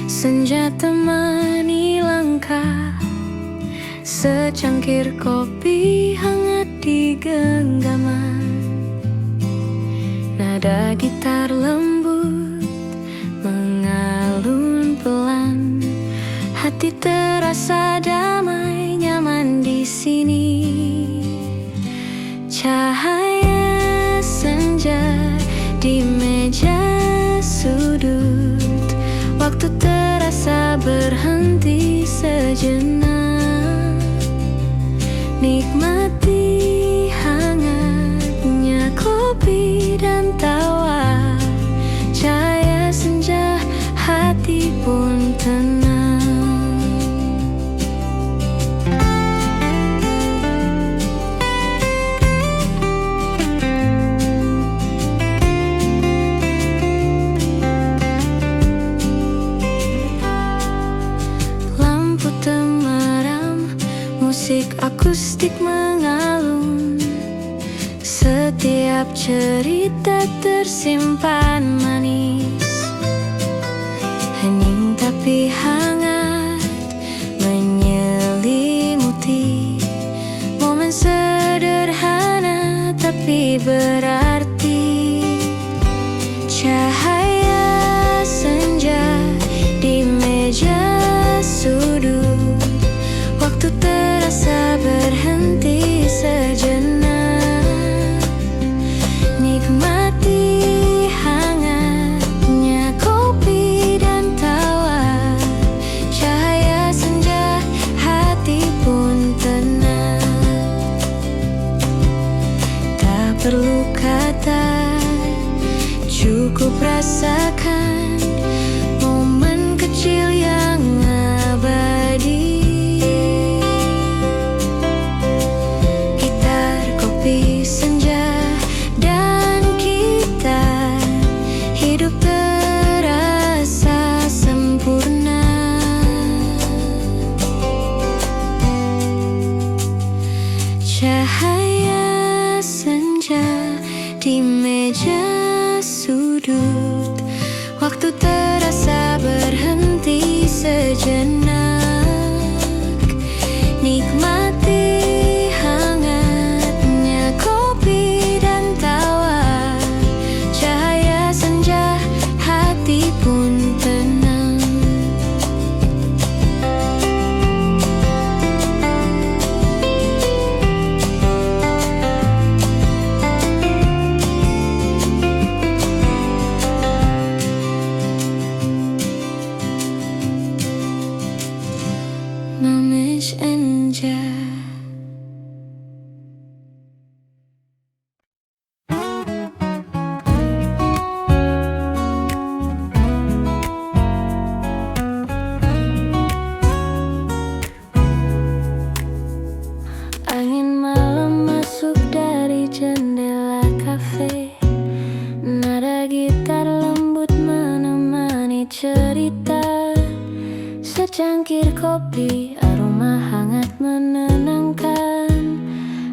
senja temani langkah, secangkir kopi hangat di genggaman, nada gitar lembut mengalun pelan, hati terasa damai nyaman di sini. Cahaya senja di meja sudut, waktu terasa berhenti sejenak, nikmati hangatnya kopi dan tawa. Cahaya senja, hati pun tenang. Musik akustik mengalun, setiap cerita tersimpan manis, hening tapi hangat menyelimuti, momen sederhana tapi berarti. Cahaya senja di meja sudut, waktu terasa berhenti sejenak, nikmati hangatnya kopi dan tawa. Cahaya senja, hati pun tenang. Tak perlu kata, cukup rasakan momen kecil yang abadi. Senja dan kita, hidup terasa sempurna. Cahaya senja di meja sudut, waktu terasa berhenti sejenak, nikmati Enja. Angin malam masuk dari jendela kafe, nada gitar lembut menemani cerita, secangkir kopi aroma hangat menenangkan,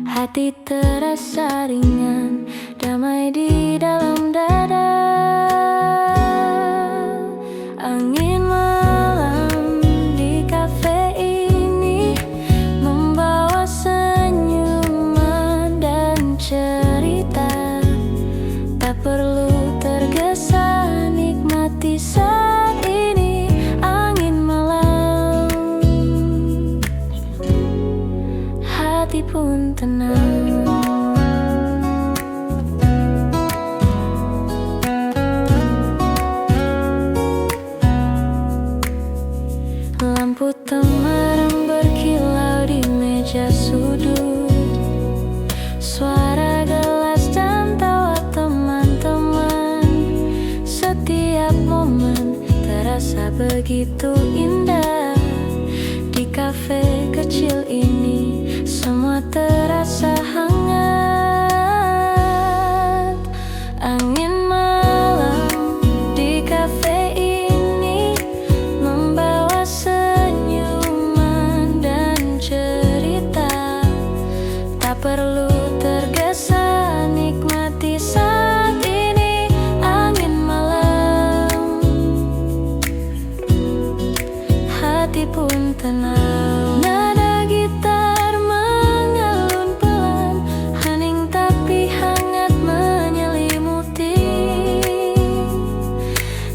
hati terasa ringan, damai di dalam dada. Angin malam di kafe ini membawa senyuman dan cerita, tak perlu tergesa, nikmati saat ini. Angin malam, hati pun tenang. Lampu temaram berkilau di meja sudut, suara gelas dan tawa teman-teman. Setiap momen terasa begitu indah di kafe kecil ini, semua terasa hangat. Angin malam di kafe ini membawa senyuman dan cerita, tak perlu tergesa, nikmati saat ini. Angin malam, hati pun tenang. Nada gitar mengalun pelan, hening tapi hangat menyelimuti.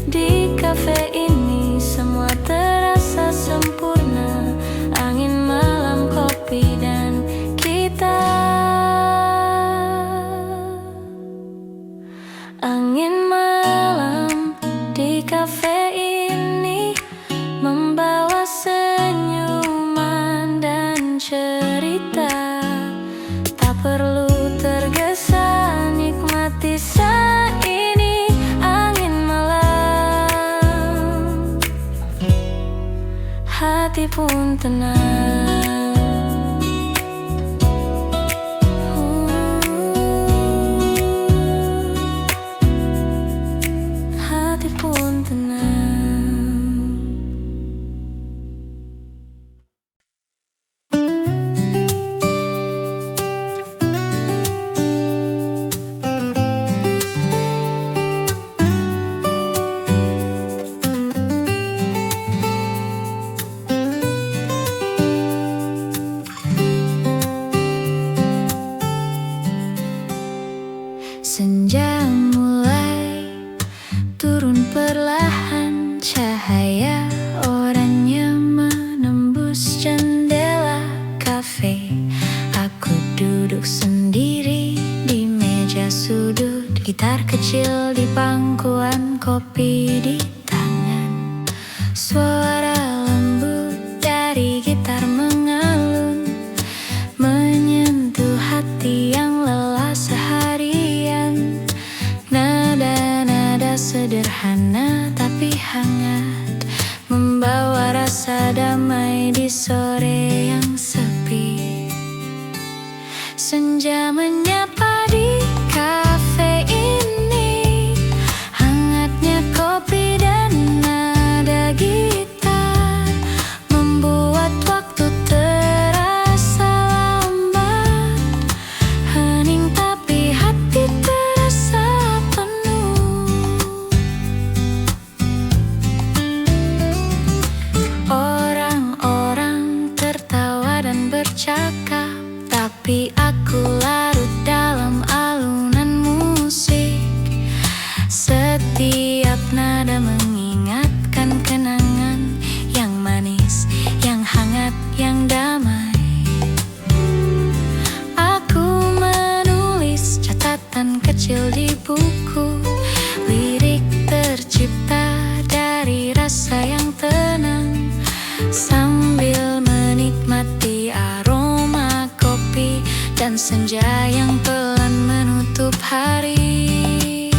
Di kafe ini semua terasa sempurna, angin malam, kopi, dan kita. Angin malam di kafe ini membawa senyuman dan cerita. Tak perlu tergesa, nikmati saat ini angin malam, hati pun tenang. Hati pun tenang. Senja mulai turun perlahan, cahaya oranye menembus jendela kafe. Aku duduk sendiri di meja sudut, gitar kecil di pangkuan, kopi di tangan. Suara lembut dari gitar mengalun, menyentuh hati yang lelah seharian. Nada-nada sederhana tapi hangat, membawa rasa damai di sore yang sepi. Senja menyapa di kafe ini, hangatnya kopi dan nada gitar membuat waktu terasa lambat. Hening tapi hati terasa penuh. Orang-orang tertawa dan bercakap, tapi aku larut dalam alunan musik. Setiap nada mengingatkan kenangan yang manis, yang hangat, yang damai. Aku menulis catatan kecil di buku, lirik tercipta dari rasa yang tenang, sambil menikmati aroma kopi dan senja yang pelan menutup hari.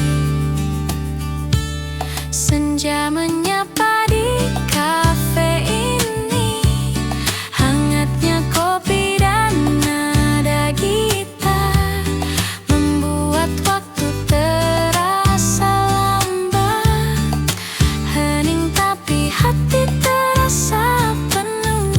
Senja menyapa di kafe ini, hangatnya kopi dan nada gitar membuat waktu terasa lambat. Hening tapi hati terasa penuh.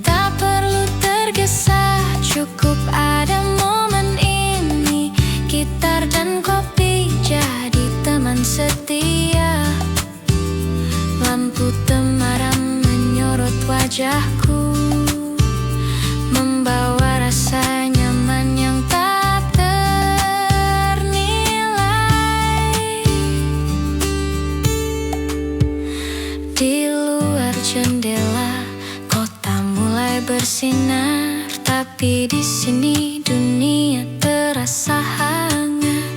Tak perlu tergesa, cukup ada momen ini. Gitar dan kopi jadi teman setia. Lampu temaram menyorot wajahku, membawa rasa nyaman yang tak ternilai. Di luar jendela kota mulai bersinar, tapi di sini dunia terasa hangat.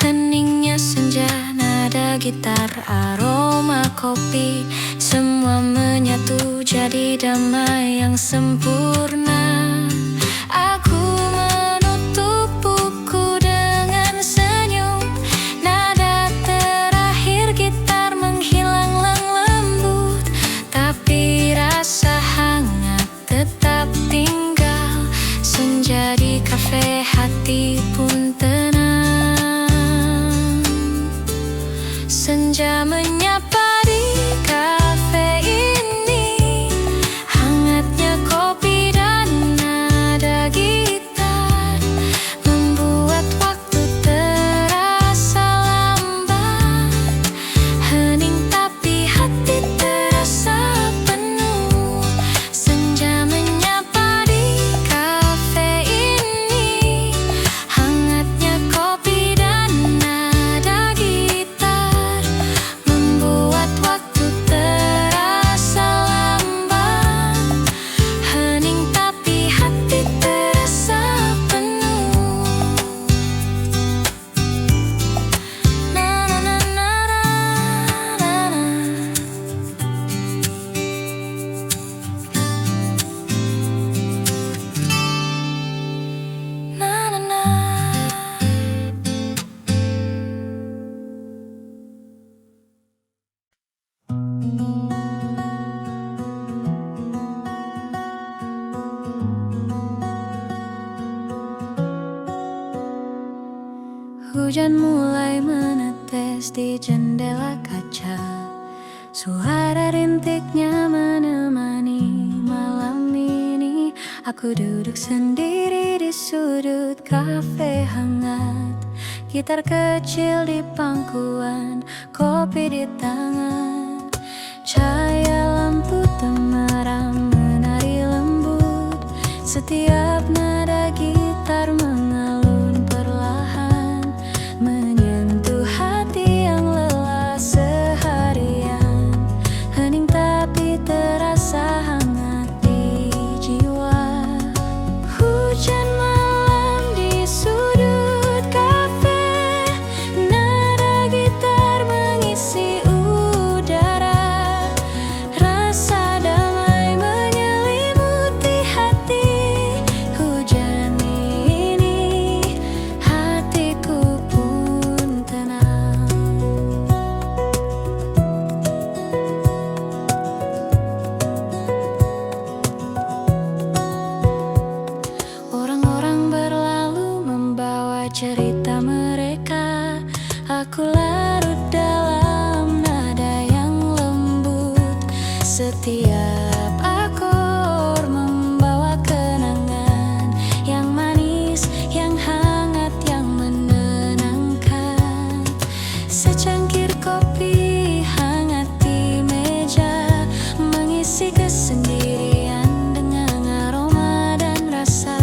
Heningnya senja, nada gitar, aroma kopi, semua menyatu jadi damai yang sempurna. Aku menutup buku dengan senyum, nada terakhir gitar menghilang lembut, tapi rasa hangat tetap tinggal. Senja di kafe, hati pun tenang. Senja menyapa di kafe ini, hangatnya kopi dan nada gitar membuat waktu terasa lambat. Hening tapi Hujan mulai menetes di jendela kaca. Suara rintiknya menemani malam ini. Aku duduk sendiri di sudut kafe hangat. Gitar kecil di pangkuan, kopi di tangan. Cahaya lampu temaram menari lembut. Setiap nada gitar mengalun perlahan, menyentuh hati yang lelah seharian. Hening tapi terasa hangat di jiwa. Hujan malam di sudut kafe, nada gitar mengisi udara. Rasa damai menyelimuti hati. Hujan ini hatiku pun tenang. Orang-orang berlalu membawa cerita mereka. Aku larut dalam nada yang lembut. Setiap akor membawa kenangan yang manis, yang hangat, yang menenangkan. Secangkir kopi hangat di meja, mengisi kesendirian dengan aroma dan rasa.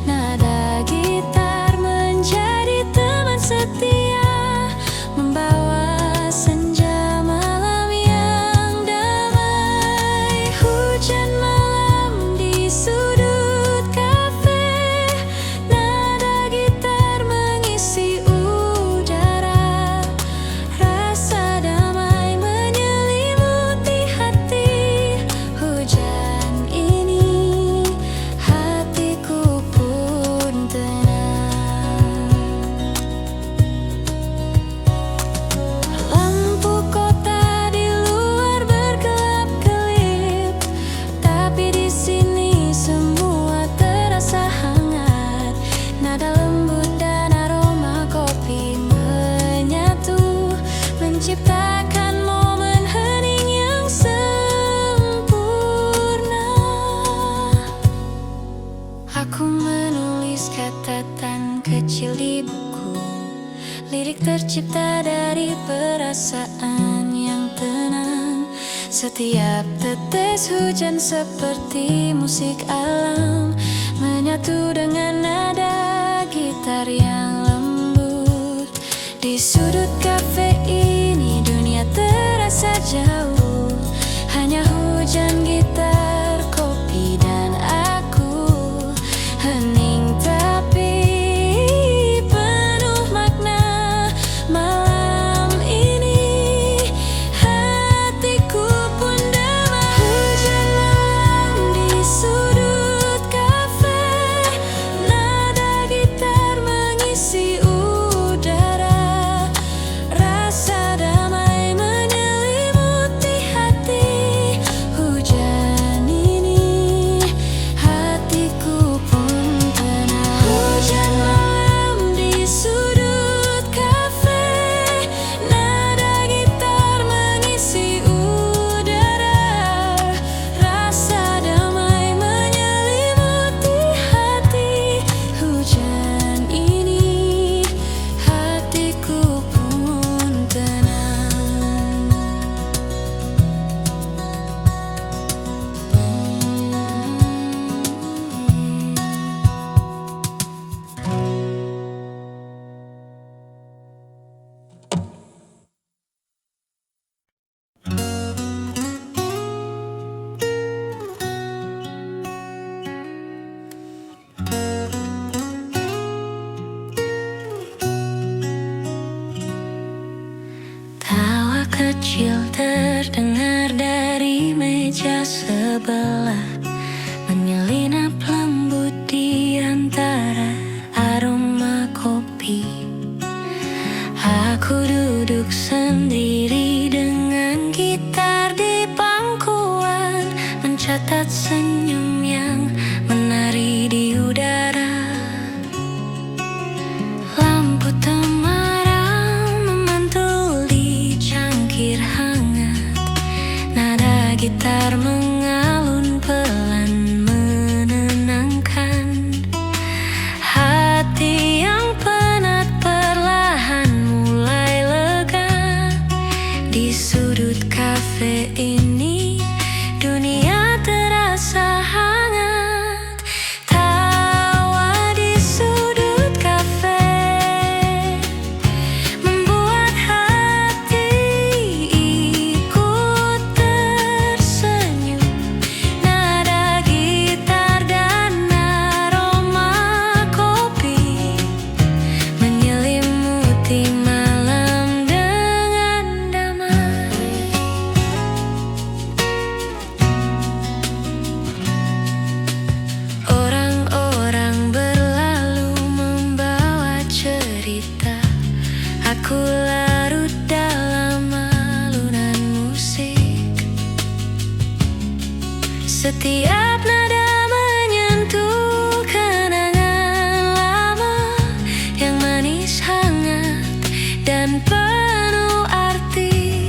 Nada gitar menjadi teman setia, membawa senja malam yang damai. Hujan malam di sudut kafe, nada gitar mengisi udara. Rasa damai menyelimuti hati. Hujan ini hatiku pun tenang. Lampu kota di luar berkelap-kelip, tapi di sini semua terasa hangat. Nada lembut dan aroma kopi menyatu, menciptakan momen hening yang sempurna. Aku menulis catatan kecil di buku. Lirik tercipta dari perasaan yang tenang. Setiap tetes hujan seperti musik alam, menyatu dengan nada gitar yang lembut. Di sudut kafe ini dunia terasa jauh. Hanya hujan, gitar, kopi, dan aku. Hening tapi penuh makna. Malam ini hatiku pun damai. Hujan malam di sudut kafe, nada gitar mengisi udara. Rasa damai menyelimuti hati. Hujan ini hatiku pun tenang. Hujan malam di sudut kafe, nada gitar mengisi udara. Rasa damai menyelimuti hati. Hujan ini hatiku pun tenang. Tawa kecil terdengar dari meja sebelah, menyelinap lembut di antara aroma kopi. Aku duduk sendiri dengan gitar gitar mengalun pelan menenangkan hati yang penat perlahan mulai lega. Di sudut kafe ini dunia terasa hangat. Tawa di sudut kafe membuat hati ikut tersenyum. Nada gitar dan aroma kopi menyelimuti malam dengan damai. Orang-orang berlalu membawa cerita. Aku larut dalam alunan musik. Setiap nada menyentuh kenangan lama yang manis, hangat, dan penuh arti.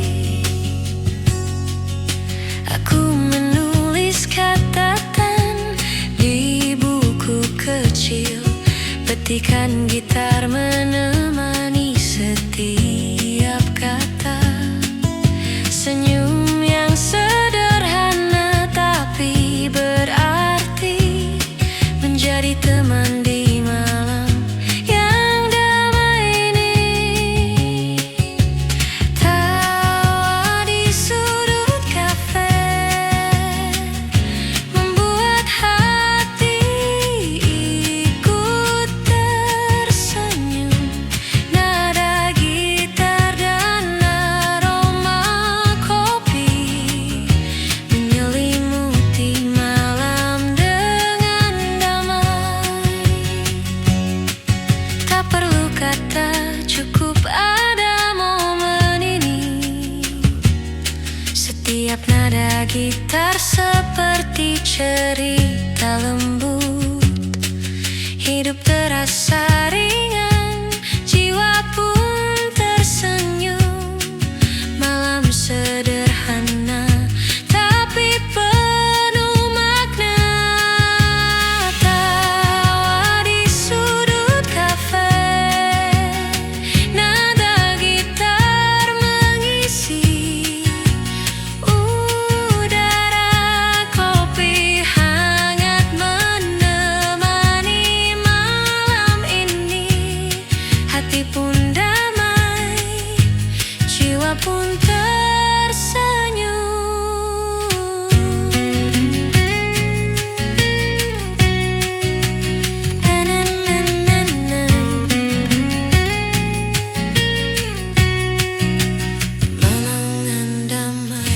Aku menulis catatan di buku kecil, petikan gitar menemani setiap kata. Senyum yang sederhana tapi berarti menjadi teman di malam yang damai ini. Tawa di sudut kafe membuat hati ikut tersenyum. Nada gitar dan aroma kopi menyelimuti malam dengan damai. Tak perlu kata, cukup ada momen ini. Setiap nada gitar seperti cerita lembut. Hidup terasa ringan, jiwa pun tersenyum. Malam sederhana tapi penuh makna. Tawa di sudut kafe, nada gitar mengisi udara, kopi hangat menemani malam ini. Hati pun damai, jiwa pun tersenyum. Na-na-na-na-na. Malam damai.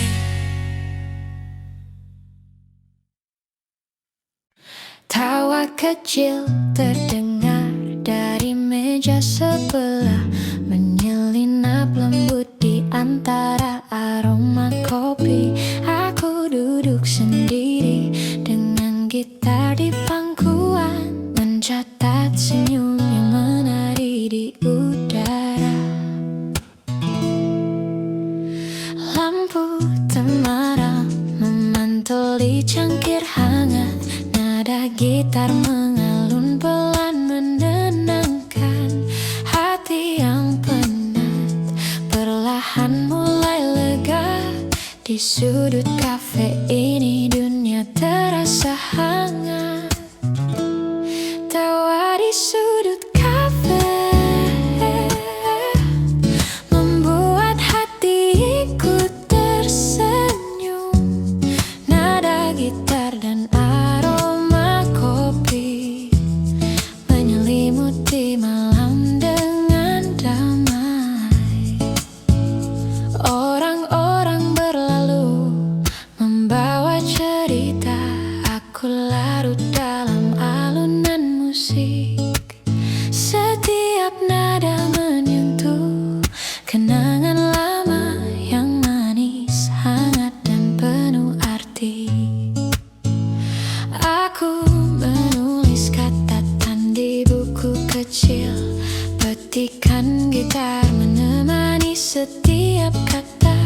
Tawa kecil terdengar dari meja sebelah, menyelinap lembut di antara aroma kopi. Aku duduk sendiri dengan gitar di pangkuan, mencatat senyum yang menari di udara. Lampu temaram memantuli cangkir hangat. Nada gitar mengalun pelan menenangkan hati yang penat perlahan mulai lega. Di sudut kafe ini dunia terasa hangat. Tawa di sudut kafe membuat hati ikut tersenyum. Nada gitar dan aroma kopi menyelimuti malam dengan damai. Orang-orang berlalu membawa cerita. Aku larut dalam alunan musik. Setiap nada menyentuh kenangan lama yang manis, hangat, dan penuh arti. Aku menulis catatan di buku kecil, petikan gitar menemani setiap kata.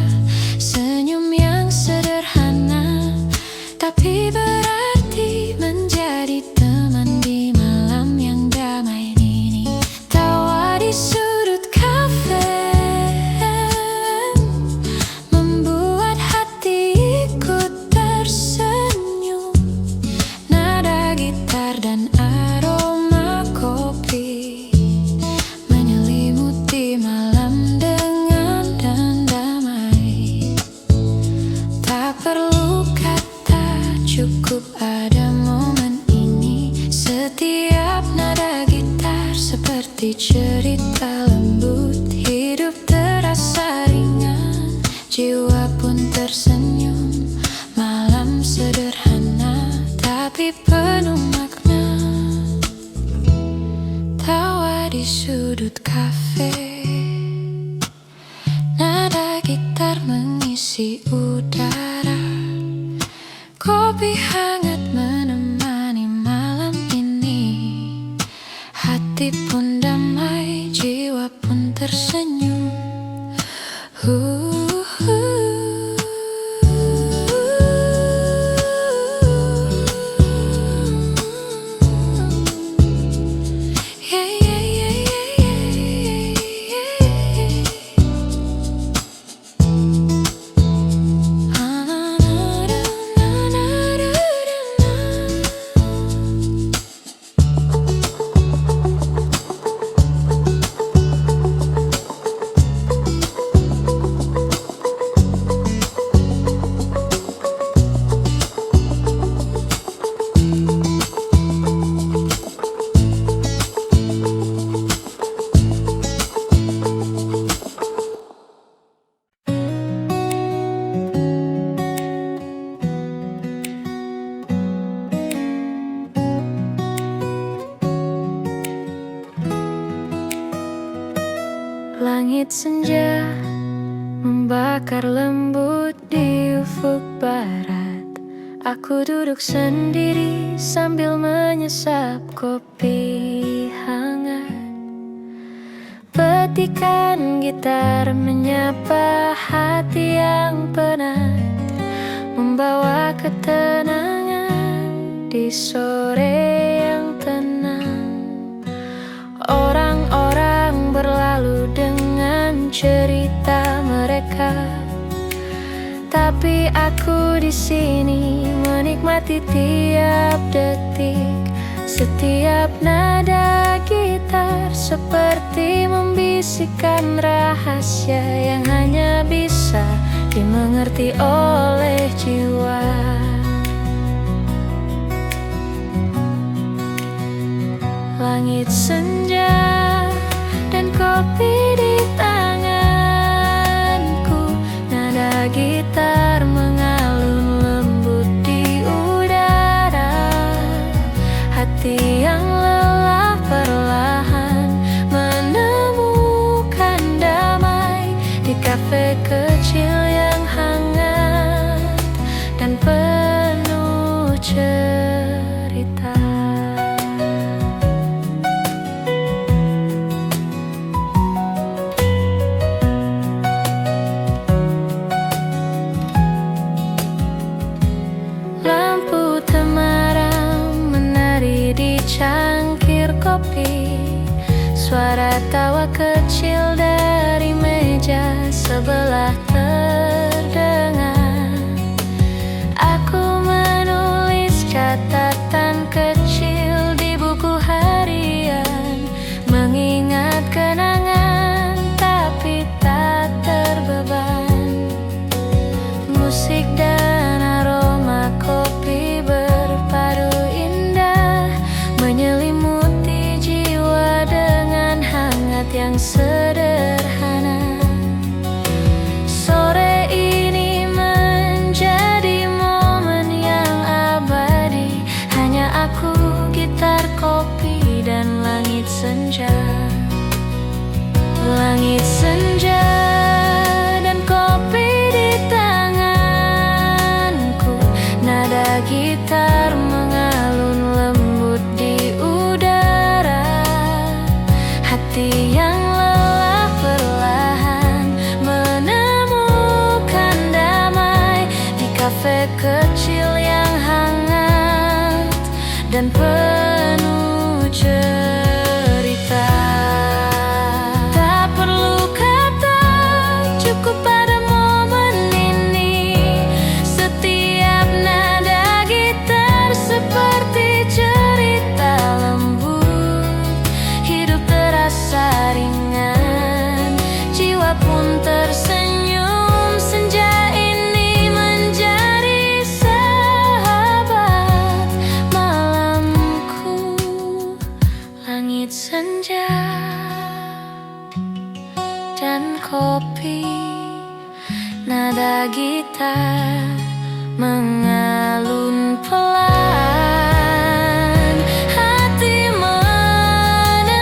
Senyum yang sederhana sudut kafe, nada gitar mengisi udara. Kopi hangat menemani malam ini. Hati pun damai, jiwa pun tersenyum. Langit senja membakar lembut di ufuk barat. Aku duduk sendiri sambil menyesap kopi hangat. Petikan gitar menyapa hati yang penat, membawa ketenangan di sore yang tenang. Orang-orang berlalu dengan cerita mereka, tapi aku di sini menikmati tiap detik. Setiap nada gitar seperti membisikkan rahasia yang hanya bisa dimengerti oleh jiwa. Langit senja dan kopi di tanganku, nada gitar mengalun lembut di udara. Hati yang lelah perlahan menemukan damai di kafe kecil yang hangat dan penuh cerita. Cangkir kopi, suara tawa kecil dari meja sebelah terdengar. Aku menulis catatan kecil di buku harian, mengingat kenangan tapi tak terbeban. Musik dan aroma kopi berpadu indah, menyelimuti jiwa dengan hangat yang sederhana. Sore ini menjadi momen yang abadi, hanya aku, gitar, kopi, dan langit senja. Langit senja dan kopi di tanganku, nada gitar mengalun lembut di udara. Hati yang lelah perlahan menemukan damai di kafe kecil yang hangat dan penuh cerita. Tak perlu kata, cukup pada momen ini. Setiap nada gitar seperti cerita lembut. Hidup terasa ringan, jiwa pun tersenyum. Senja ini menjadi sahabat malamku. Langit senja dan kopi, nada gitar mengalun pelan. Hati menemukan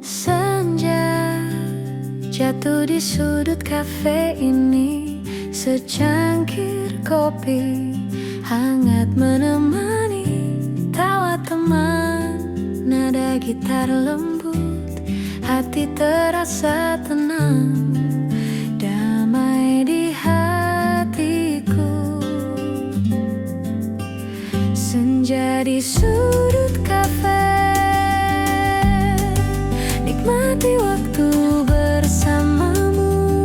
Senja jatuh di sudut kafe ini, secangkir kopi hangat menemani tawa teman, nada gitar lembut, hati terasa tenang, damai di hatiku. Senja di sudut kafe, nikmati waktu bersamamu.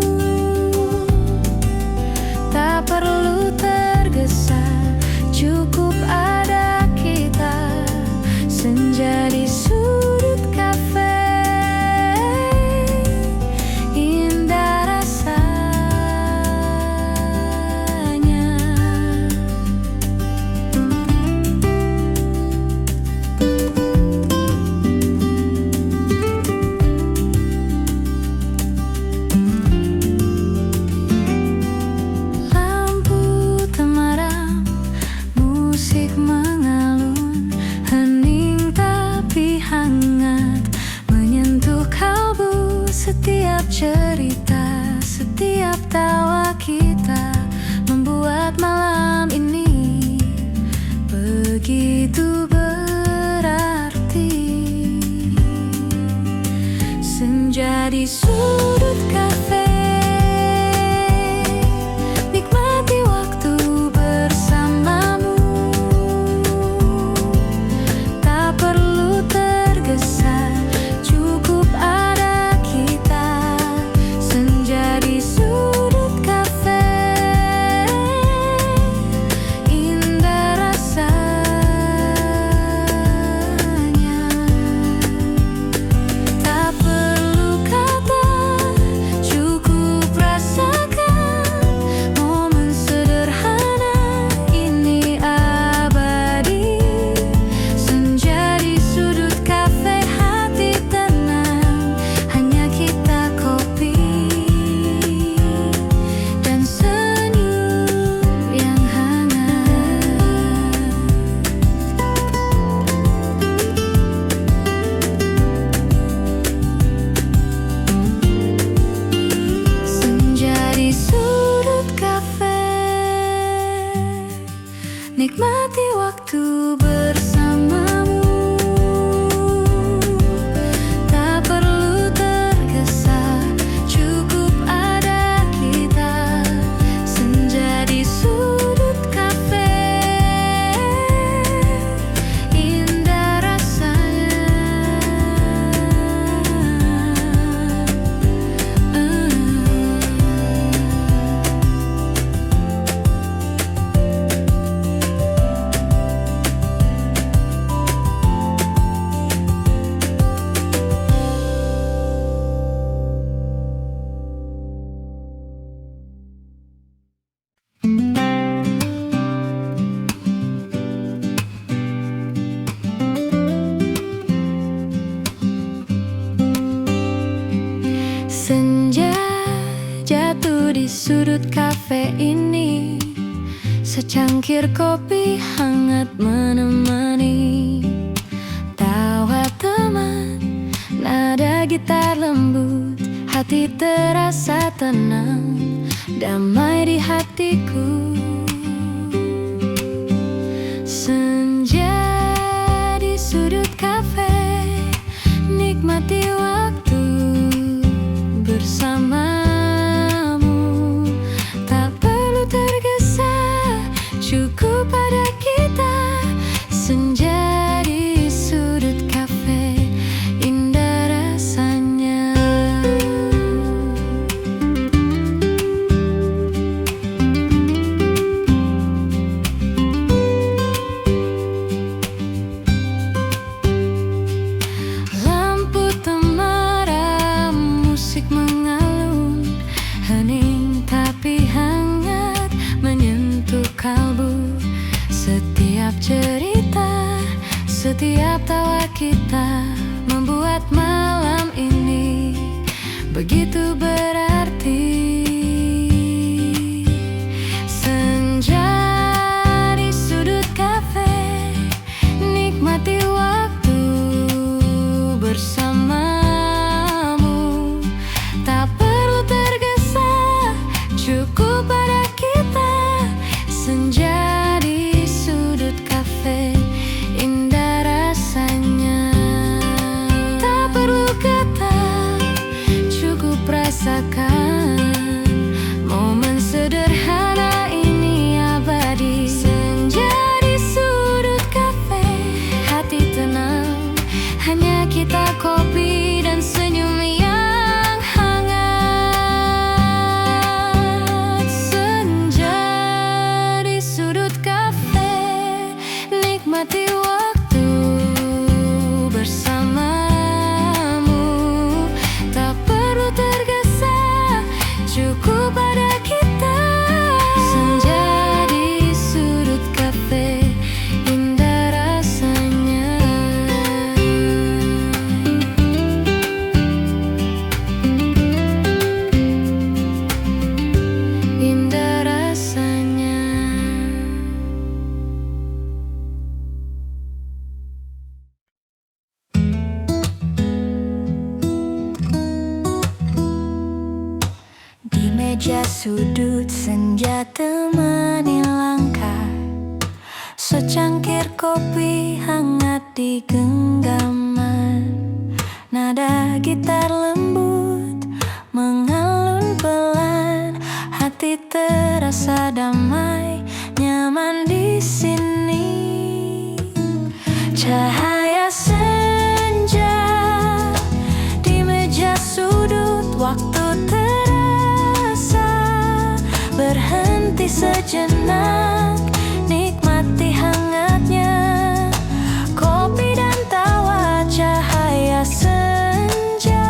Tak perlu tergesa, cukup ada kita. Senja di sudut kafe, indah rasanya. Lampu temaram, musik mengalun, hening tapi hangat, menyentuh kalbu. Setiap cerita, setiap tawa kita, membuat malam ini begitu berarti. Senja di sudut kafe, nikmati waktu bersamamu. Tak perlu tergesa, cukup ada kita. Senja di sudut kafe, indah rasanya. Tak perlu kata, cukup rasakan momen sederhana ini abadi. Senja di sudut kafe, hati tenang, hanya kita, kopi dan senyum yang hangat. Senja di sudut kafe, nikmati waktu bersamamu. Tak perlu tergesa, cukup ada kita. Senja di sudut kafe, indah rasanya. Senja jatuh di sudut kafe ini, secangkir kopi hangat menemani tawa teman, nada gitar lembut, hati terasa tenang, damai di hatiku. Senja di sudut kafe, nikmati waktu bersamamu. Tak perlu tergesa, cukup pada kita. Senja di sudut kafe, indah rasanya. Lampu temaram, musik mengalun, hening tapi hangat, menyentuh kalbu. Setiap cerita, setiap tawa kita, membuat malam ini begitu berarti. Senja di sudut kafe, nikmati waktu bersama. cerita, kopi, dan senyum yang hangat. Senja di sudut kafe, nikmati waktu bersamamu. Tak perlu tergesa, cukup ada kita. Senja di sudut kafe, indah rasanya. Indah rasanya. Di meja sudut senja temani langkah, secangkir kopi hangat di genggaman. Nada gitar lembut mengalun pelan, hati terasa damai, nyaman di sini. Cahaya senja di meja sudut, waktu terasa berhenti sejenak, nikmati hangatnya kopi dan tawa. Cahaya senja,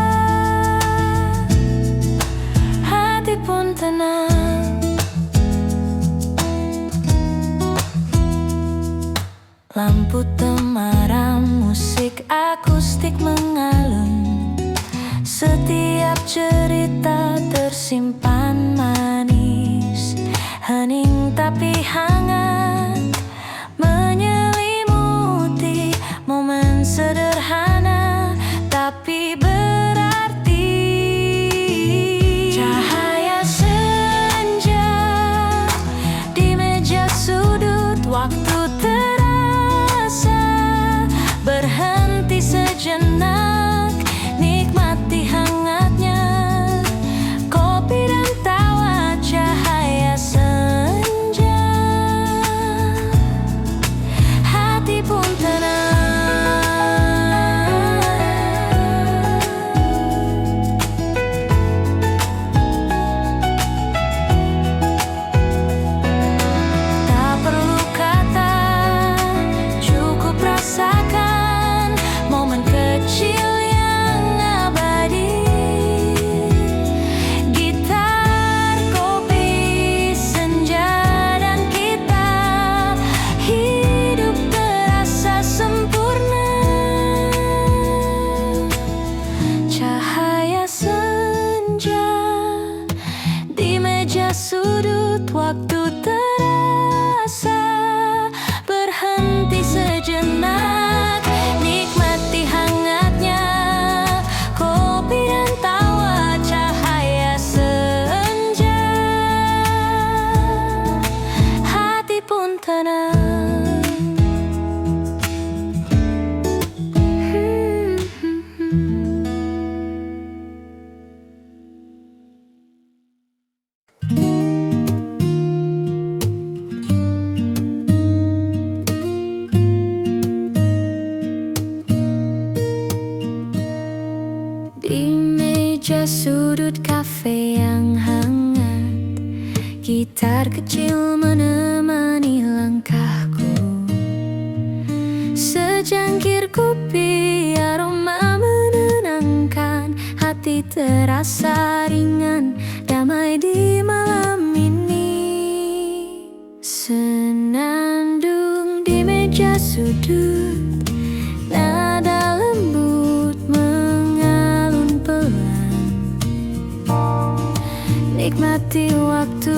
hati pun tenang. Lampu temaram, musik akustik mengalun, setiap cerita tersimpan manis, hening tapi hangat, menyelimuti momen sederhana tapi berarti. Cahaya senja di meja sudut, waktu terasa berhenti sejenak, nikmati hangatnya kopi dan tawa. Cahaya senja, hati pun tenang. Tak perlu kata, cukup rasakan momen kecil yang abadi. Gitar, kopi, senja, dan kita, hidup terasa sempurna. Cahaya senja di meja sudut, waktu terasa berhenti sejenak, nikmati hangatnya kopi dan tawa. Cahaya senja, hati pun tenang. Di meja sudut kafe yang hangat, gitar kecil menemani langkahku, secangkir kopi aroma menenangkan, hati terasa ringan, damai di malam ini. Senandung di meja sudut, nada lembut mengalun pelan, nikmati waktu,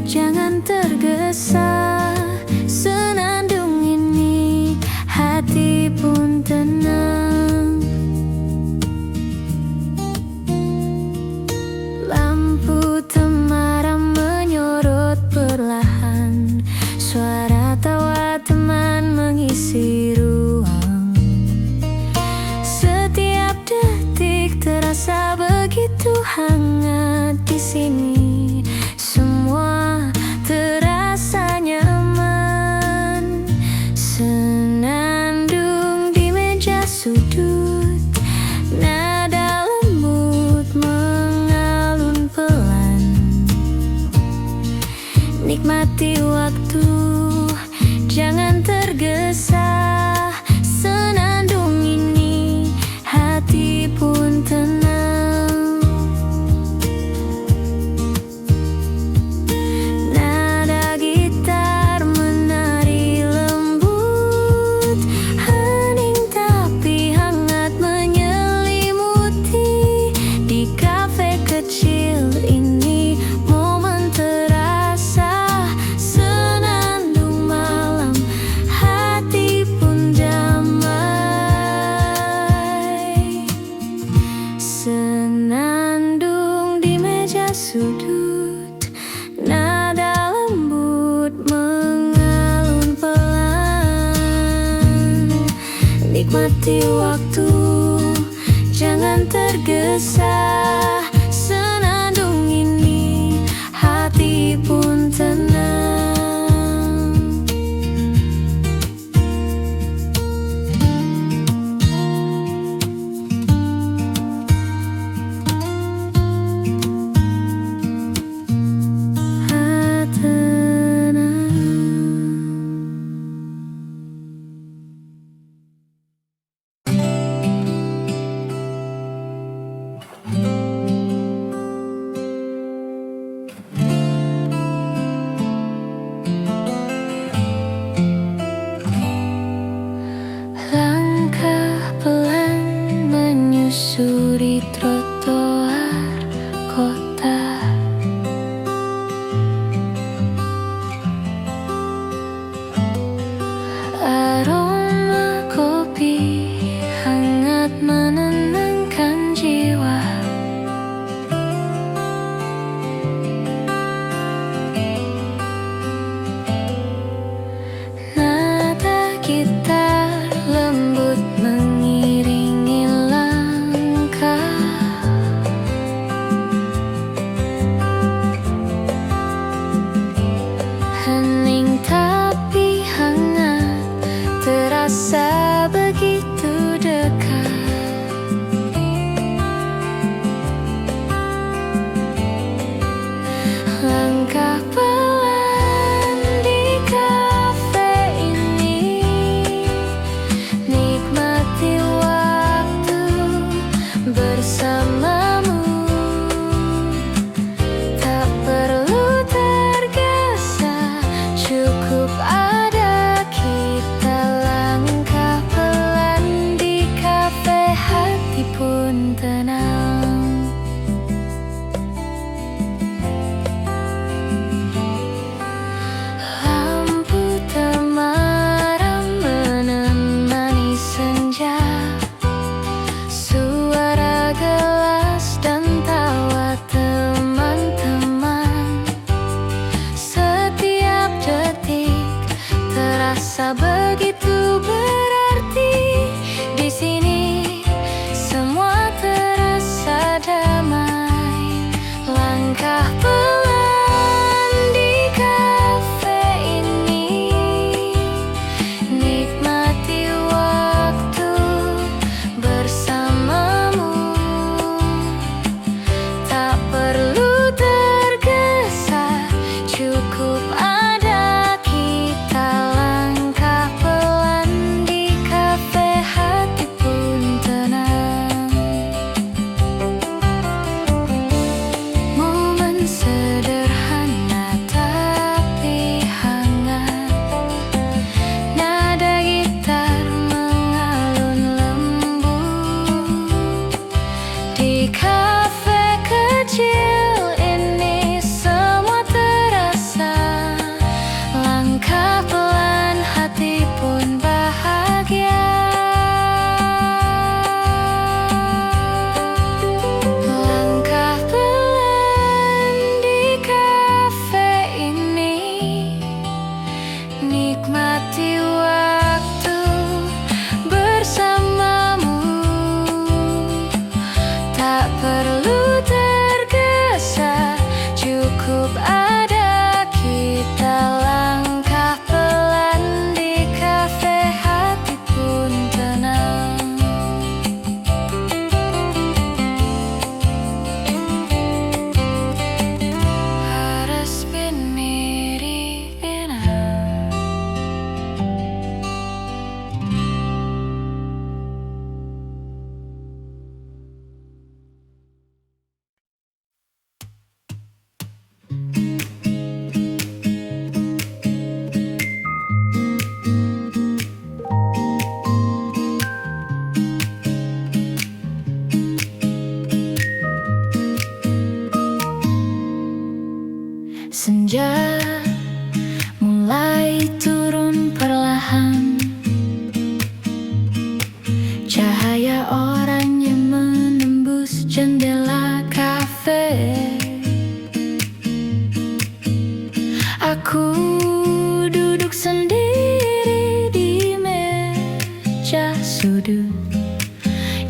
jangan tergesa. Senandung ini, hati pun tenang. Lampu temaram menyorot perlahan, suara tawa teman mengisi ruang. Setiap detik terasa begitu hangat di sini. Semua terasa nyaman. Senandung di meja sudut, Nikmati waktu, jangan tergesa. Senandung ini hati pun tenang. Menyusuri trotoar kota, aroma kopi hangat menenangkan jiwa. Nada gitar lembut mengiringi hening tapi hangat, terasa begitu dekat. Langkah pelan di kafe ini, nikmati waktu bersamamu. Tak perlu tergesa, cukup ada kita. Langkah pelan di kafe, hati pun tenang. Lampu temaram menemani senja, suara gelas dan tawa teman-teman. Setiap detik terasa begitu berarti. Di sini semua terasa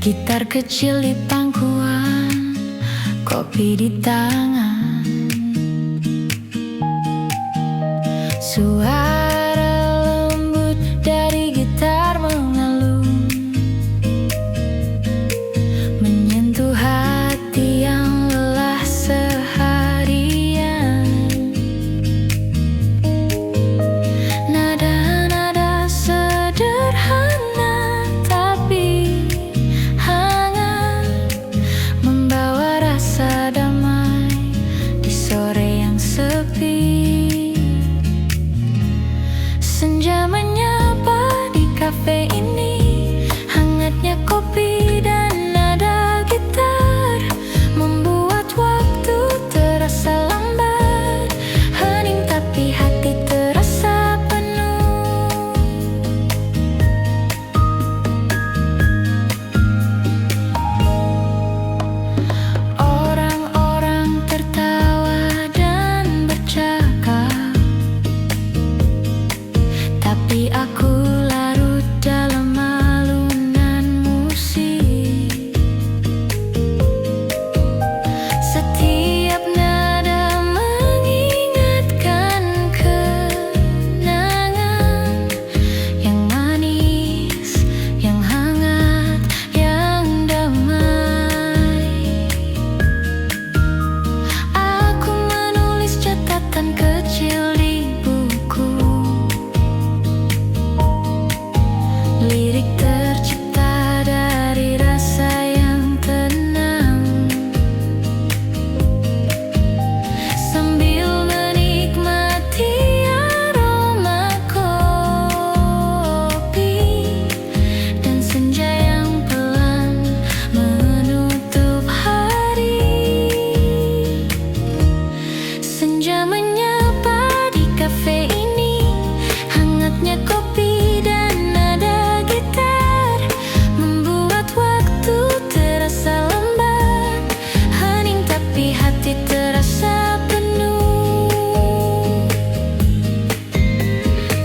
Gitar kecil di pangkuan, kopi di tangan. Suara lembut dari gitar mengalun, menyentuh hati yang lelah seharian. Nada-nada sederhana tapi hangat, membawa rasa damai di sore yang sepi. Senja menyapa di kafe ini, hangatnya kopi dan nada gitar membuat waktu terasa lambat, hening tapi hati terasa penuh. Orang-orang tertawa dan bercakap, tapi aku larut dalam alunan musik. Setiap nada mengingatkan kenangan yang manis, yang hangat, yang damai. Aku menulis catatan kecil di buku, lirik tercipta dari rasa yang tenang, sambil menikmati aroma kopi dan senja yang pelan menutup hari. Senja menyapa di kafe ini, hangatnya kopi dan nada gitar membuat waktu terasa lambat, hening tapi hati terasa penuh.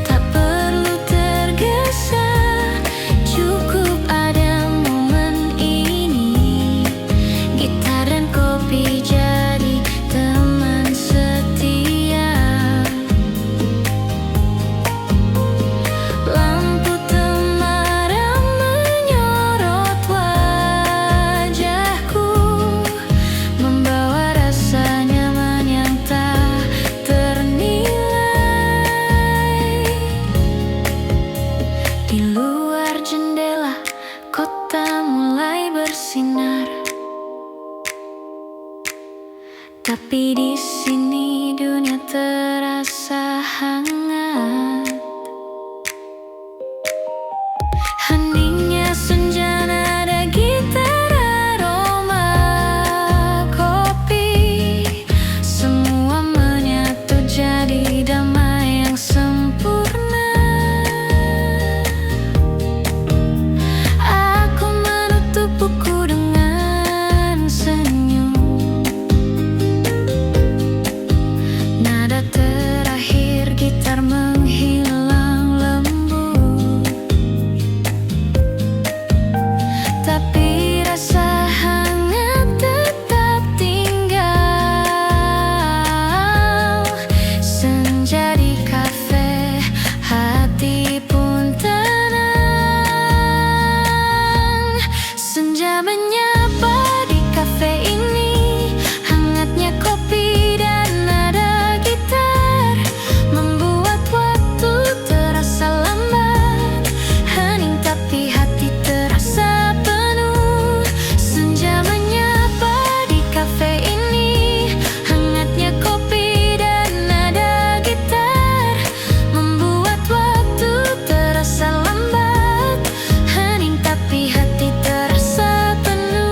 Tak perlu tergesa, cukup ada momen ini. Gitar dan kopi jadi teman setia. Lampu temaram menyorot wajahku, membawa rasa nyaman yang tak ternilai. Di luar jendela, kota mulai bersinar, tapi di sini dunia terasa hangat. Heningnya senja, nada gitar, aroma kopi, semua menyatu jadi damai yang sempurna. Aku menutup buku dengan senyum, nada terakhir gitar menghilang lembut, tapi rasa hangat tetap tinggal. Senja di kafe, hati pun tenang. Senja menyapa di kafe ini, hangatnya kopi dan nada gitar membuat waktu terasa lambat, hening tapi hati terasa penuh. Senja menyapa di kafe ini, hangatnya kopi dan nada gitar membuat waktu terasa lambat, hening tapi hati terasa penuh.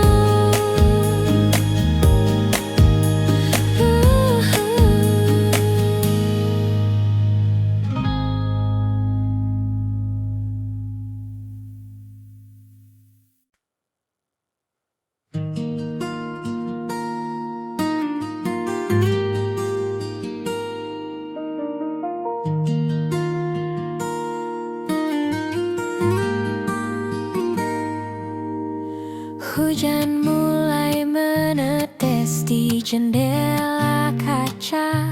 Hujan mulai menetes di jendela kaca.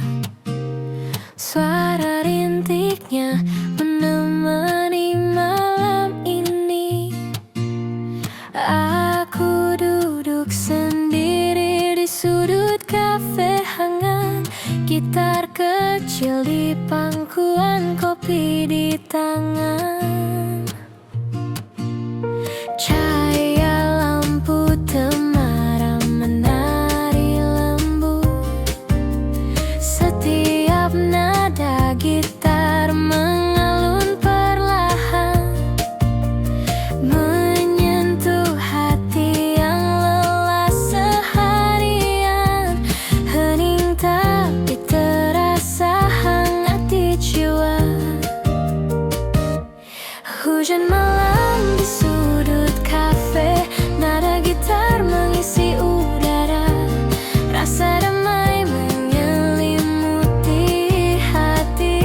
Suara rintiknya menemani malam ini. Aku duduk sendiri di sudut kafe hangat, gitar kecil di pangkuan, kopi di tangan. Cahaya lampu temaram menari lembut. Setiap nada gitar mengalun perlahan, menyentuh hati yang lelah seharian. Hening tapi terasa hangat di jiwa. Hujan malam di sudut kafe, nada gitar mengisi udara. Rasa damai menyelimuti hati.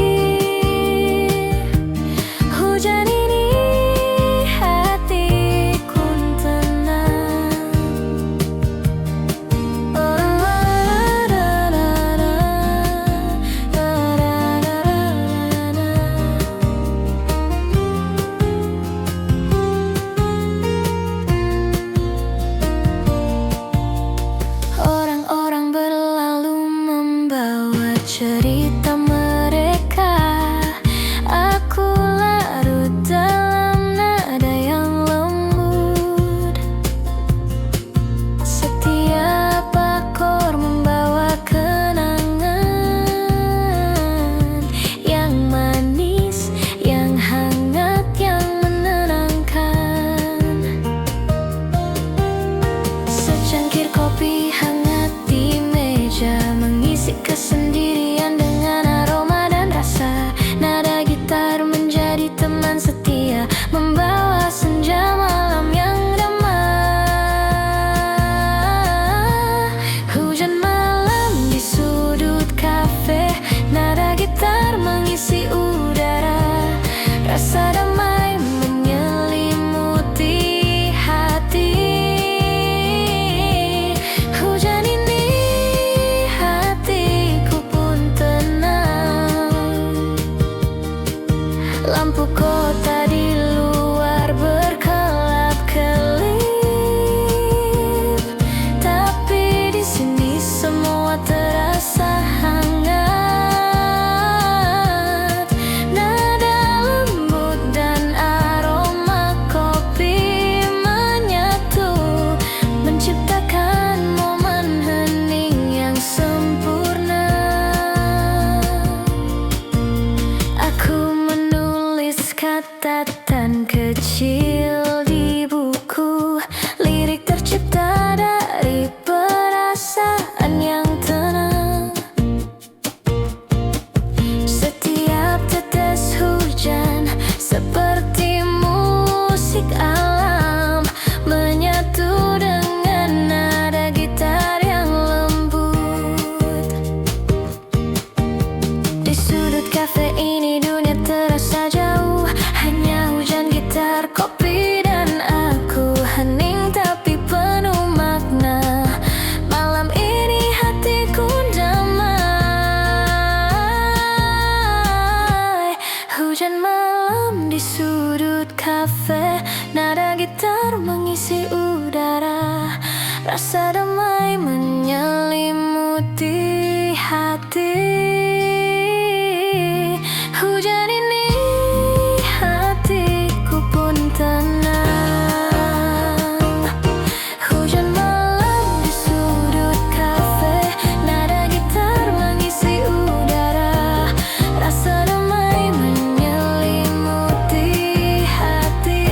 Hujan ini hatiku tenang. Orang-orang berlalu membawa cerita mereka. Aku larut dalam nada yang lembut. Setiap akor membawa kenangan yang manis, yang hangat, yang menenangkan. Secangkir kopi hangat di meja mengisi kesendirian dengan aroma dan rasa. Nada gitar menjadi teman setia, membawa senja malam yang damai. Hujan malam di sudut kafe, nada gitar mengisi udara. Rasa damai menyelimuti hati. Hujan ini hatiku pun tenang. Lampu kota di luar berkelap-kelip, tapi di sini semua terasa hangat. Nada lembut dan aroma kopi menyatu, menciptakan momen hening yang sempurna. Aku menulis catatan kecil di buku, lirik tercipta dari perasaan yang tenang. Setiap tetes hujan seperti musik alam, menyatu dengan nada gitar yang lembut. Di sudut kafe ini dunia terasa jauh, hanya hujan, gitar, kopi, dan aku. Hening tapi penuh makna. Malam ini hatiku damai. Hujan malam di sudut kafe, nada gitar mengisi udara. Rasa damai menyelimuti hati. Hujan ini hatiku pun tenang. Hujan malam di sudut kafe, nada gitar mengisi udara. Rasa damai menyelimuti hati.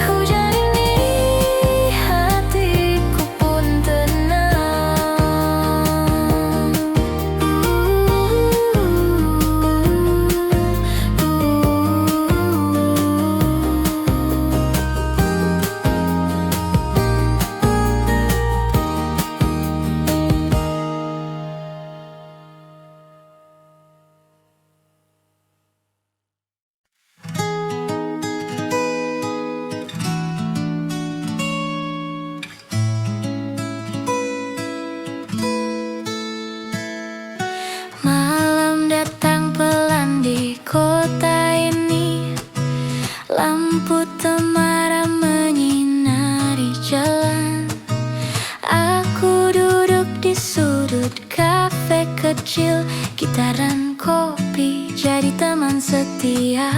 Hujan ini hatiku pun setia.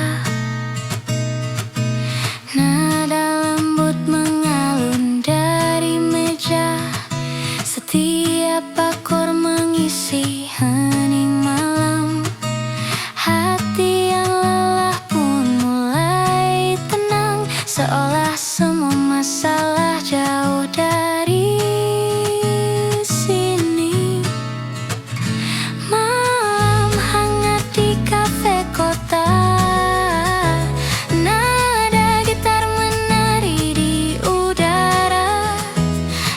Nada lembut mengalun dari meja, setiap akor mengisi hening malam. Hati yang lelah pun mulai tenang, seolah semua masalah jauh dari sini. Malam hangat di kafe kota, nada gitar menari di udara.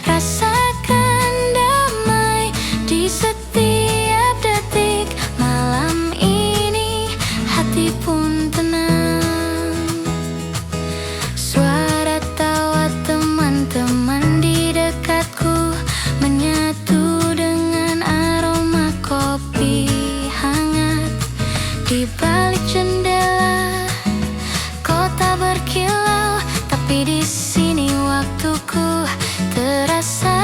Rasakan damai di setiap detik. Malam ini hati pun tenang. Suara tawa teman-teman di dekatku menyatu dengan aroma kopi hangat. Di balik jendela kota berkilau, tapi di sini waktuku terasa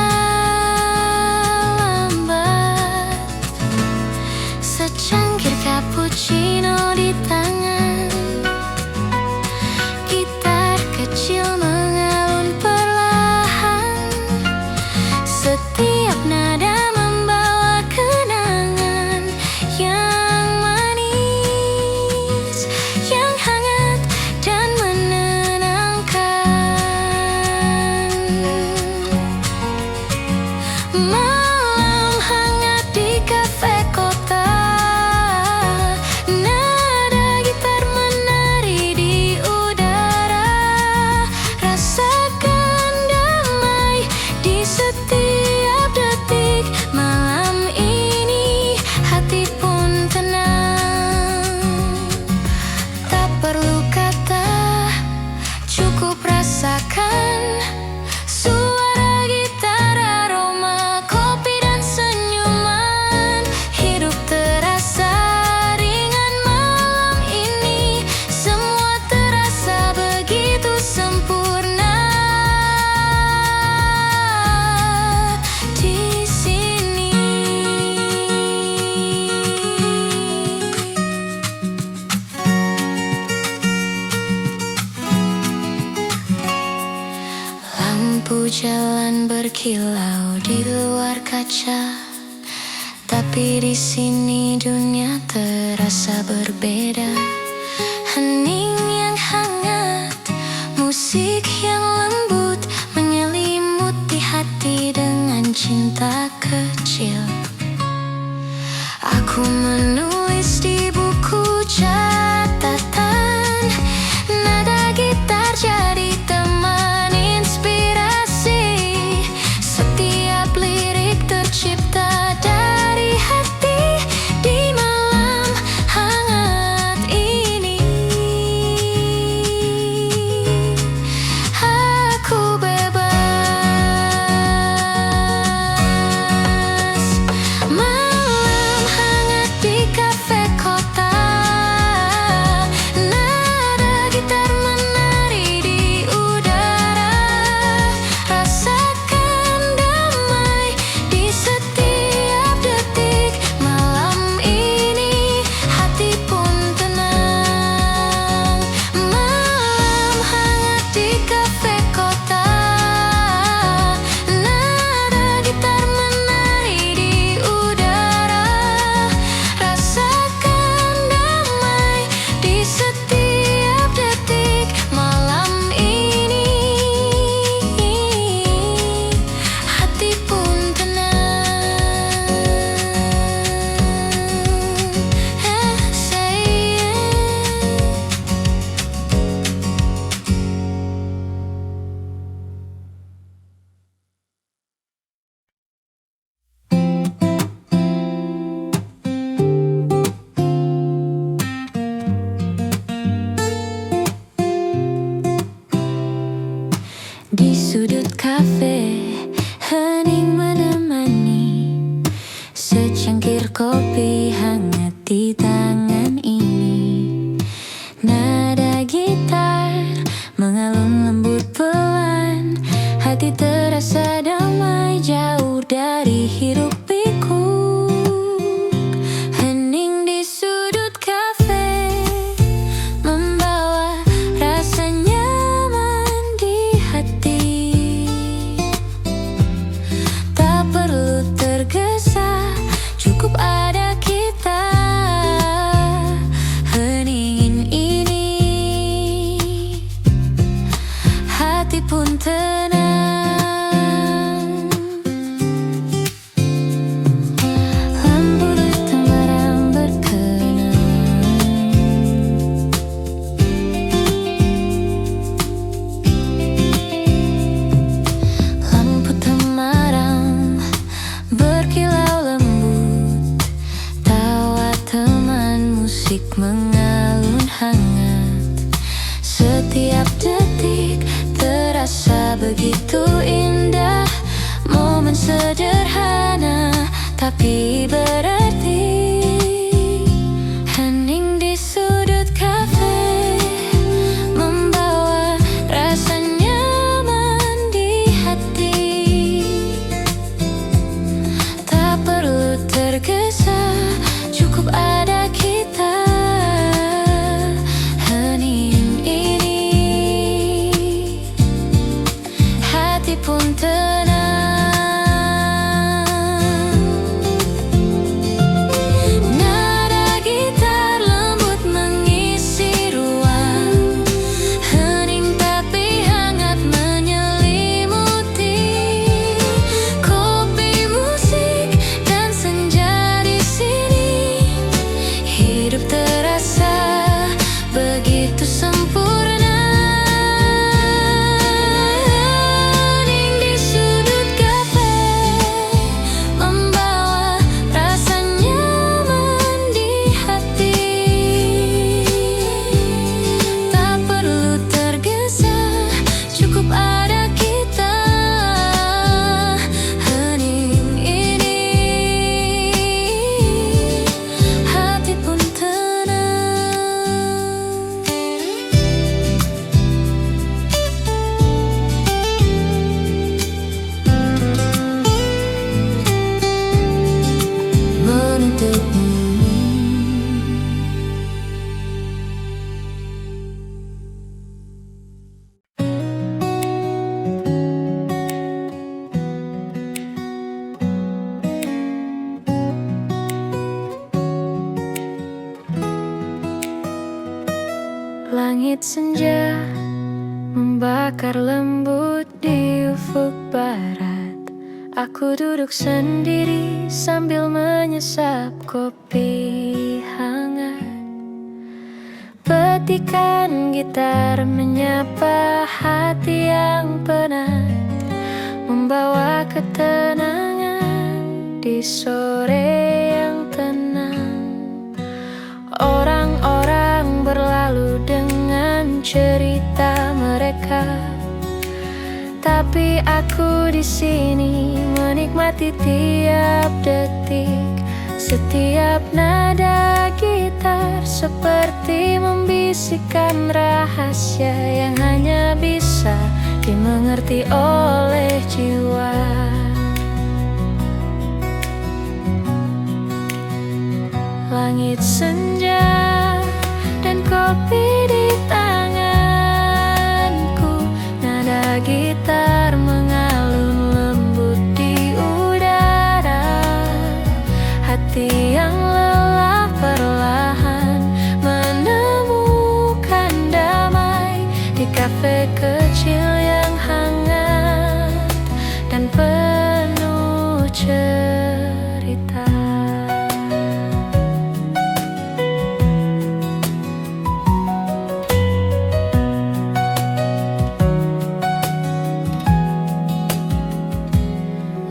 lambat. Secangkir cappuccino di tangan, gitar kecil mengalun perlahan. Setiap nada membawa kenangan yang manis, yang hangat dan menenangkan. Malam hangat di kafe kota, nada gitar menari di udara. Rasakan damai di setiap detik. Malam ini hati pun tenang. Tak perlu kata, cukup rasakan suara gitar, aroma kopi dan senyuman. Hidup terasa ringan malam ini, semua terasa begitu sempurna di sini. Lampu jalan berkilau di luar kaca, tapi di sini dunia terasa berbeda. Hening yang hangat, musik yang lembut menyelimuti hati dengan cinta kecil. Aku menulis di buku catatan, nada gitar jadi teman inspirasi. Setiap lirik tercipta dari hati di malam hangat ini. Aku bebas. Malam hangat di kafe kota, nada gitar menari di udara. Rasakan damai di setiap detik. Malam ini hati pun tenang. Malam hangat di kafe kota, nada gitar menari di udara. Rasakan damai di setiap detik. Malam ini hati pun tenang. Say di sudut kafe, hening menemani. Secangkir kopi hangat di tangan ini. Nada gitar mengalun lembut pelan. Hati terasa damai jauh dari hiruk pikuk. Hening di sudut kafe, begitu indah, momen sederhana tapi berarti. Hening di sudut kafe, membawa rasa nyaman di hati. Tak perlu tergesa, cukup ada kita. Hening ini, hati pun tenang. Nada gitar lembut mengisi ruang, hening tapi hangat menyelimuti. Kopi, musik, dan senja di sini, hidup terasa begitu sempurna. Hening di sudut kafe, membawa rasa nyaman di hati. Tak perlu tergesa, cukup ada kita. Hening ini, hati pun tenang. Menuntutmu. Langit senja membakar lembut di ufuk barat. Aku duduk sendiri sambil menyesap kopi hangat. Petikan gitar menyapa hati yang penat, membawa ketenangan di sore yang tenang. Orang-orang berlalu dengan cerita mereka, tapi aku di sini menikmati tiap detik. Setiap nada gitar seperti membisikkan rahasia yang hanya bisa dimengerti oleh jiwa. Langit senja dan kopi di tanganku, nada gitar mengalun lembut di udara. Hati yang lelah perlahan menemukan damai di kafe kecil yang hangat dan penuh cerita.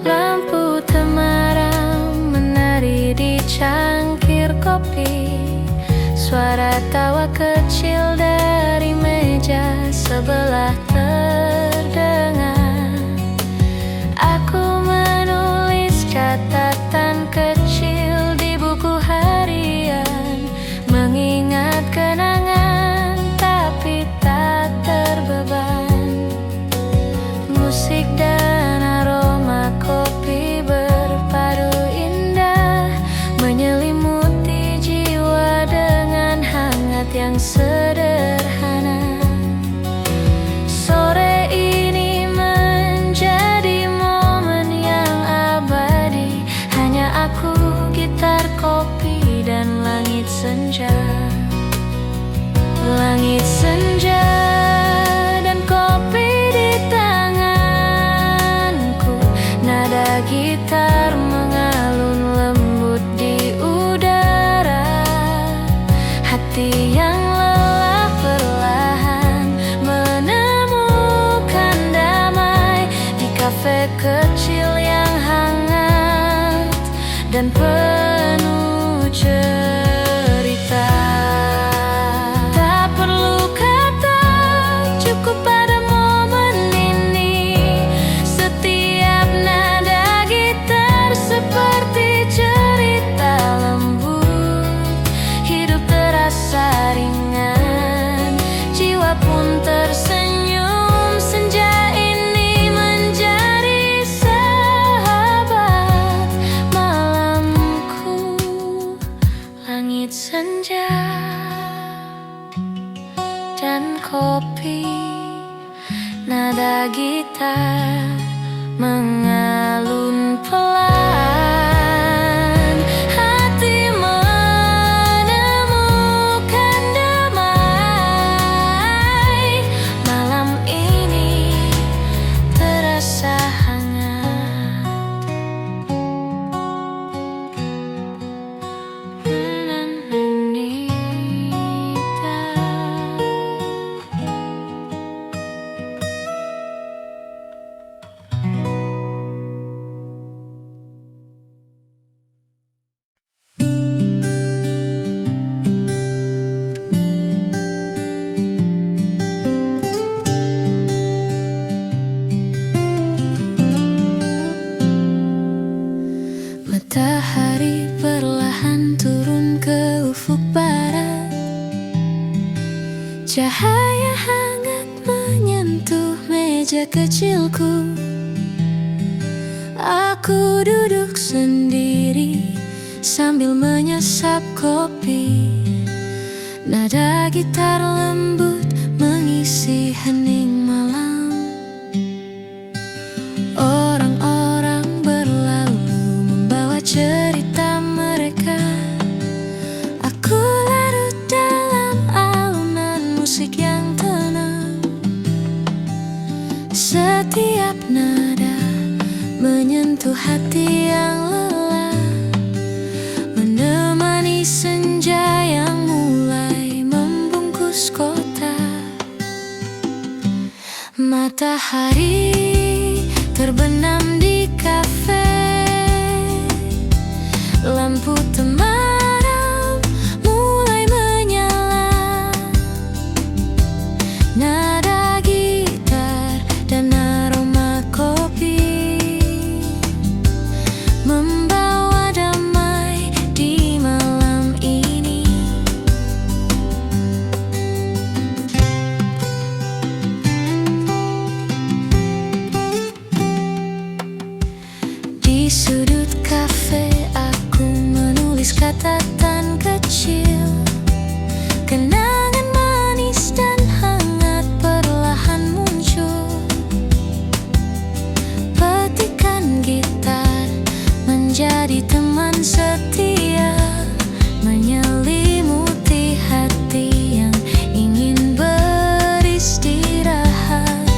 Lampu temaram menari di cangkir kopi. Suara tawa kecil dari meja sebelah terdengar. Aku menulis catatan kecil di buku harian, mengingat kenangan tapi tak terbeban. Musik dan aroma kopi berpadu indah, menyelimuti jiwa dengan hangat yang sederhana. Sore ini menjadi momen yang abadi, hanya aku, gitar, kopi, dan langit senja. Langit senja dan kopi di tanganku, nada gitar mengalun lembut di udara. Hati yang lelah perlahan menemukan damai di kafe kecil yang hangat dan penuh cerita. Tak perlu kata, cukup pada momen ini. mengalun pelan. Hati menemukan damai. Malam ini terasa hangat. Matahari perlahan turun ke ufuk barat. Cahaya hangat menyentuh meja kecilku. Aku duduk sendiri sambil menyesap kopi. Nada gitar lembut mengisi hening malam. Orang-orang berlalu membawa cerita mereka. Aku larut dalam alunan musik yang tenang. Setiap nada menyentuh hati yang lelah, menemani senja yang mulai membungkus kota. Matahari terbenam di kafe. Lampu temaram mulai menyala. Nada gitar dan aroma kopi membawa damai di malam ini. Di sudut kafe aku menulis catatan kecil. Kenangan manis dan hangat perlahan muncul. Petikan gitar menjadi teman setia, menyelimuti hati yang ingin beristirahat.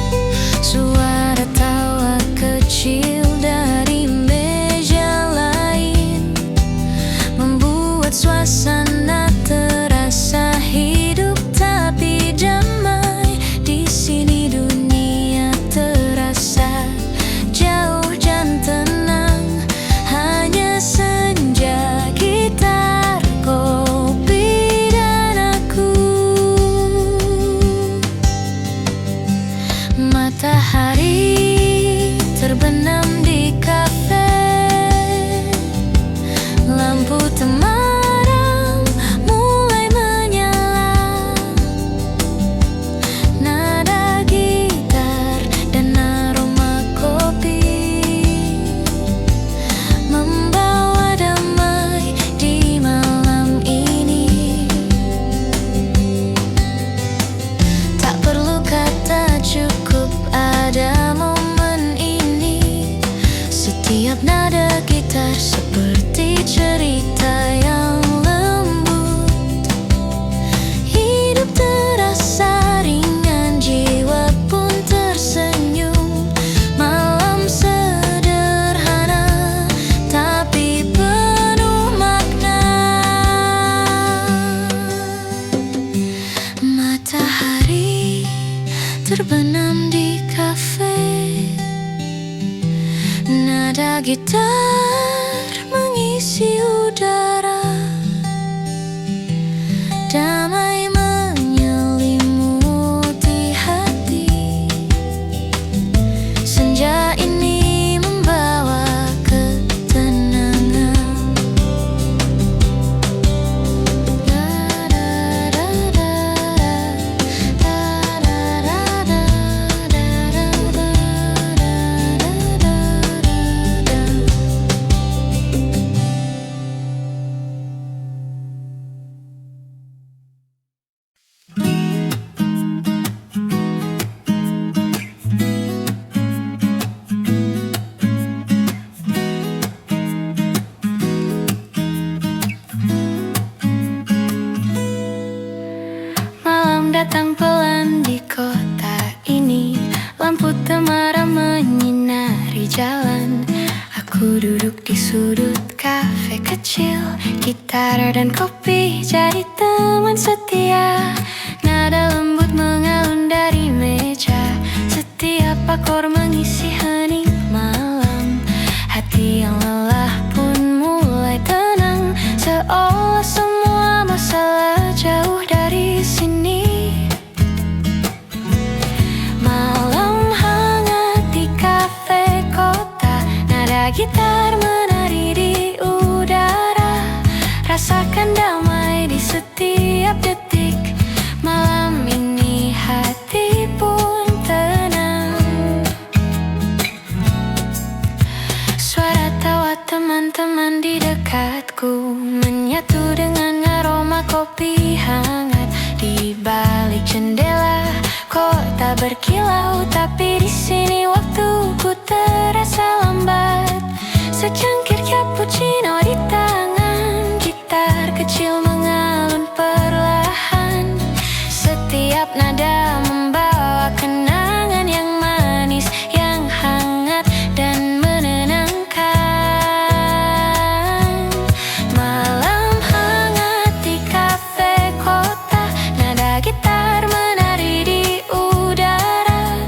Suara tawa kecil dari meja lain membuat suasana terasa hidup tapi damai. Di sini dunia terasa jauh dan tenang. Hanya senja, gitar, kopi, dan aku. Matahari terbenam di kafe. Lampu temaram mulai menyala. Nada gitar dan aroma kopi membawa damai di malam ini. Tak perlu kata, cukup ada momen ini. Setiap nada gitar seperti cerita yang lembut. Hidup terasa ringan, jiwa pun tersenyum. Malam sederhana tapi penuh makna. Matahari terbenam di kafe. Nada gitar mengisi udara. Damai menyelimuti hati. Senja ini membawa ketenangan. asmara menyinari jalan. Aku duduk di sudut kafe kecil, gitar dan kopi jadi teman setia. Nada lembut mengalun dari meja, setiap akor mengisi hening malam. Hati yang lelah pun mulai tenang, seolah semua masalah jauh dari sini. Malam hangat di kafe kota, nada gitar menari di udara. Rasakan damai di setiap detik. Malam ini hati pun tenang. Suara tawa teman-teman di dekatku menyatu dengan aroma kopi hangat. Di balik jendela kota berkilau, tapi di sini waktuku terasa lambat. Secangkir cappuccino di tangan, gitar kecil mengalun perlahan. Setiap nada membawa kenangan yang manis, yang hangat dan menenangkan. Malam hangat di kafe kota, nada gitar menari di udara.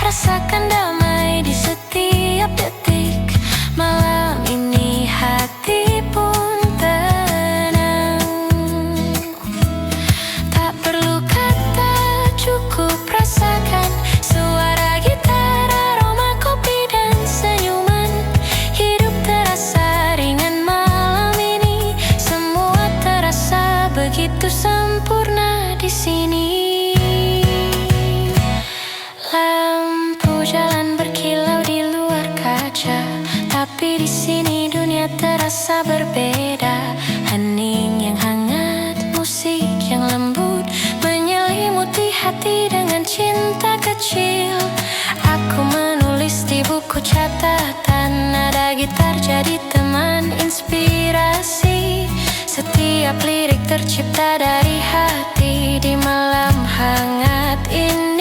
Rasakan damai di setiap detik. Malam ini hati pun tenang. Tak perlu kata, cukup rasakan suara gitar, aroma kopi dan senyuman. Hidup terasa ringan malam ini, semua terasa begitu sempurna di sini. Lampu jalan berkilau di luar kaca, tapi di sini dunia terasa berbeda. Hening yang hangat, musik yang lembut menyelimuti hati dengan cinta kecil. Aku menulis di buku catatan, nada gitar jadi teman inspirasi. Setiap lirik tercipta dari hati di malam hangat ini.